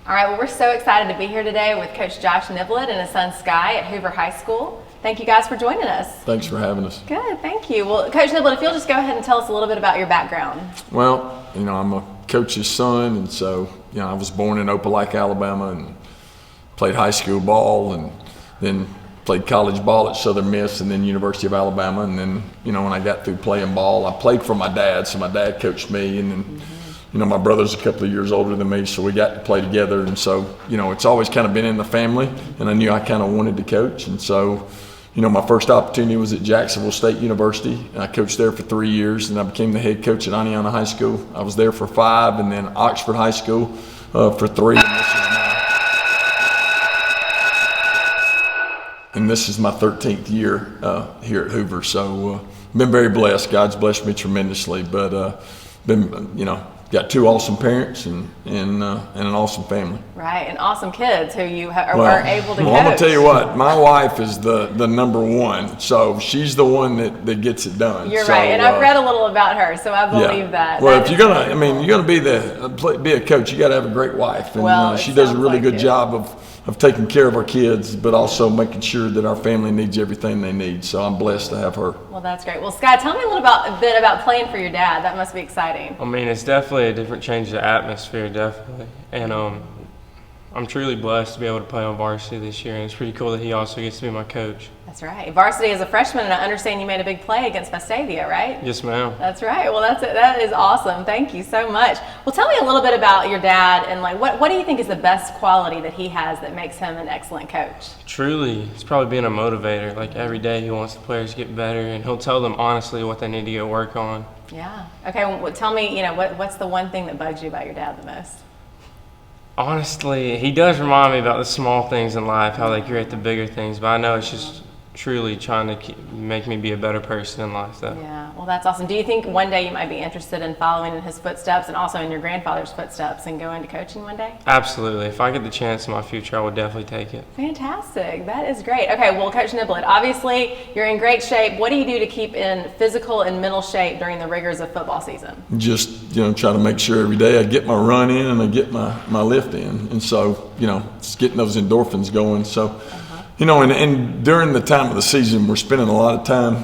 All right, well, we're so excited to be here today with Coach Josh Niblett and his son Sky at Hoover High School. Thank you guys for joining us. Thanks for having us. Good, thank you. Well, Coach Niblett, if you'll just go ahead and tell us a little bit about your background. Well, I'm a coach's son, and so, I was born in Opelika, Alabama, and played high school ball, and then played college ball at Southern Miss, and then University of Alabama. And then, when I got through playing ball, I played for my dad, so my dad coached me, and then, my brother's a couple of years older than me, so we got to play together. And so, it's always kind of been in the family, and I knew I kind of wanted to coach. And so, my first opportunity was at Jacksonville State University, and I coached there for 3 years, and I became the head coach at Aniana High School. I was there for 5, and then Oxford High School for 3. And this is my 13th year here at Hoover. So, been very blessed. God's blessed me tremendously, but got 2 awesome parents and an awesome family. Right, and awesome kids who you are able to coach. I'm gonna tell you what, my wife is the number one, so she's the one that gets it done. You're right, and I've read a little about her, so I believe that. Well, if you're gonna be a coach, you got to have a great wife, and she does a really good job of taking care of our kids, but also making sure that our family needs everything they need. So I'm blessed to have her. Well, that's great. Well, Sky, tell me a bit about playing for your dad. That must be exciting. It's definitely a different change of atmosphere, definitely. And I'm truly blessed to be able to play on varsity this year, and it's pretty cool that he also gets to be my coach. That's right. Varsity as a freshman, and I understand you made a big play against Vestavia, right? Yes, ma'am. That's right. Well, that is awesome. Thank you so much. Well, tell me a little bit about your dad, and what do you think is the best quality that he has that makes him an excellent coach? Truly, it's probably being a motivator. Every day he wants the players to get better, and he'll tell them honestly what they need to go work on. Yeah. Okay. Well, tell me, what's the one thing that bugs you about your dad the most? Honestly, he does remind me about the small things in life, how they create the bigger things, but I know it's just truly trying to make me be a better person in life, though. Yeah, well, that's awesome. Do you think one day you might be interested in following in his footsteps and also in your grandfather's footsteps and go into coaching one day? Absolutely. If I get the chance in my future, I would definitely take it. Fantastic. That is great. Okay, well, Coach Niblett, obviously you're in great shape. What do you do to keep in physical and mental shape during the rigors of football season? Just, try to make sure every day I get my run in and I get my lift in. And so, it's getting those endorphins going. So, and during the time of the season, we're spending a lot of time,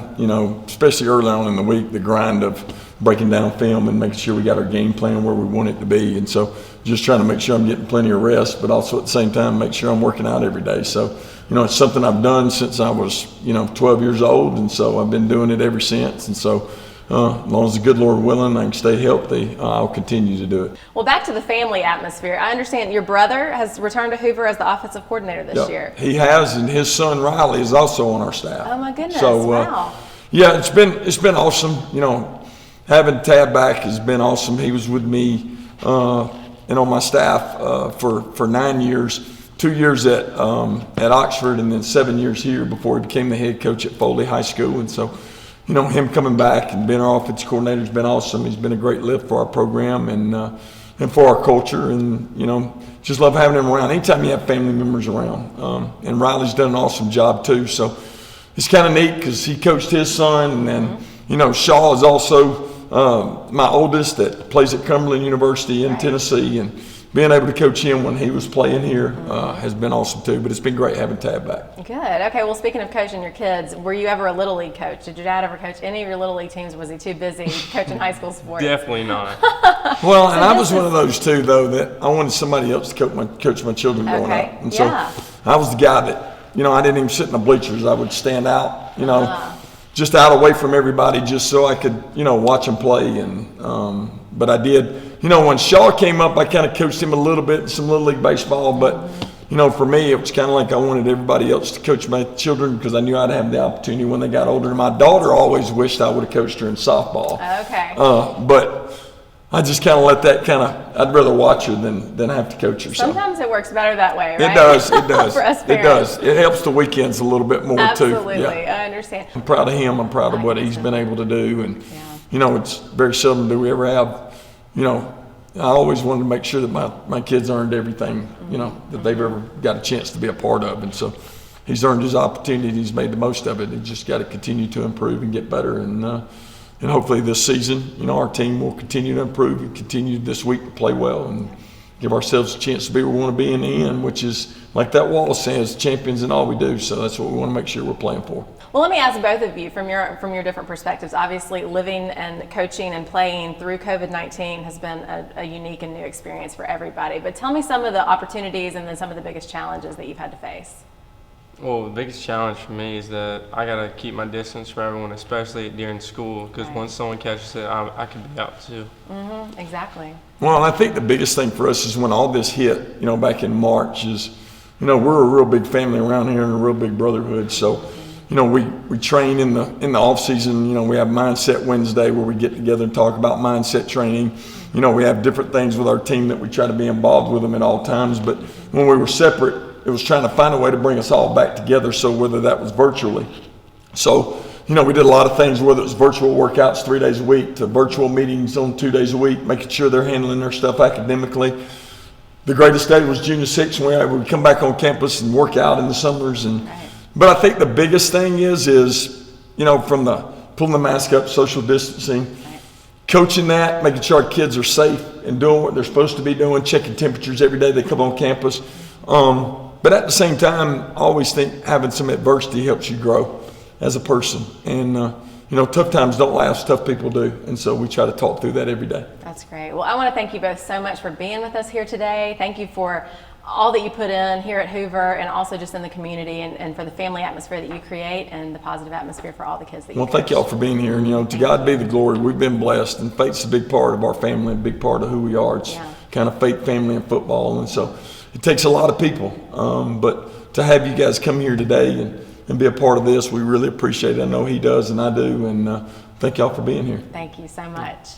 especially early on in the week, the grind of breaking down film and making sure we got our game plan where we want it to be. And so just trying to make sure I'm getting plenty of rest, but also at the same time, make sure I'm working out every day. So, it's something I've done since I was, 12 years old. And so I've been doing it ever since. And so as long as the good Lord willing, I can stay healthy, I'll continue to do it. Well, back to the family atmosphere. I understand your brother has returned to Hoover as the offensive coordinator this year. He has, and his son Riley is also on our staff. Oh my goodness! So, wow. Yeah, it's been awesome. Having Tab back has been awesome. He was with me and on my staff for 9 years. 2 years at Oxford, and then 7 years here before he became the head coach at Foley High School. And so, him coming back and being our offensive coordinator has been awesome. He's been a great lift for our program and for our culture, and just love having him around. Anytime you have family members around, and Riley's done an awesome job too. So it's kind of neat because he coached his son, and then Shaw is also my oldest that plays at Cumberland University in Tennessee, and being able to coach him when he was playing here has been awesome too, but it's been great having Tab back. Good. Okay, well, speaking of coaching your kids, were you ever a Little League coach? Did your dad ever coach any of your Little League teams, or was he too busy coaching high school sports? Definitely not. Well, and I was one of those too, though, that I wanted somebody else to coach my children growing up. And so I was the guy that, I didn't even sit in the bleachers. I would stand out, just out away from everybody just so I could, watch them play. And but I did. When Shaw came up, I kind of coached him a little bit in some Little League baseball, but, for me, it was kind of like I wanted everybody else to coach my children because I knew I'd have the opportunity when they got older. And my daughter always wished I would have coached her in softball. Okay. But I just kind of let that I'd rather watch her than have to coach her. Sometimes it works better that way, right? It does. For us it parents. does. It helps the weekends a little bit more, Absolutely. too. Absolutely, I understand. I'm proud of him. I'm proud of what he's been able to do. And, it's very seldom do we ever have, I always wanted to make sure that my kids earned everything, that they've ever got a chance to be a part of. And so he's earned his opportunity. He's made the most of it. He's just got to continue to improve and get better. And hopefully this season, our team will continue to improve and continue this week to play well. And give ourselves a chance to be where we want to be in the end, which is, like that wall says, champions in all we do. So that's what we want to make sure we're playing for. Well, let me ask both of you from your different perspectives. Obviously, living and coaching and playing through COVID-19 has been a unique and new experience for everybody. But tell me some of the opportunities and then some of the biggest challenges that you've had to face. Well, the biggest challenge for me is that I got to keep my distance from everyone, especially during school, because Right. once someone catches it, I could be out too. Exactly. Well, I think the biggest thing for us is when all this hit, back in March is, we're a real big family around here and a real big brotherhood. So, we train in the off season. We have Mindset Wednesday where we get together and talk about mindset training. We have different things with our team that we try to be involved with them at all times. But when we were separate, it was trying to find a way to bring us all back together. So whether that was virtually. So, we did a lot of things, whether it was virtual workouts 3 days a week to virtual meetings on 2 days a week, making sure they're handling their stuff academically. The greatest day was June 6th when we would come back on campus and work out in the summers. But I think the biggest thing is from the pulling the mask up, social distancing, coaching that, making sure our kids are safe and doing what they're supposed to be doing, checking temperatures every day they come on campus. But at the same time, I always think having some adversity helps you grow as a person. And, tough times don't last, tough people do. And so we try to talk through that every day. That's great. Well, I want to thank you both so much for being with us here today. Thank you for all that you put in here at Hoover and also just in the community and for the family atmosphere that you create and the positive atmosphere for all the kids that you Well, thank y'all for being here. And, to God be the glory. We've been blessed. And faith's a big part of our family, a big part of who we are. It's kind of faith, family, and football. And so it takes a lot of people. But to have you guys come here today and be a part of this, we really appreciate it. I know he does and I do. And thank y'all for being here. Thank you so much.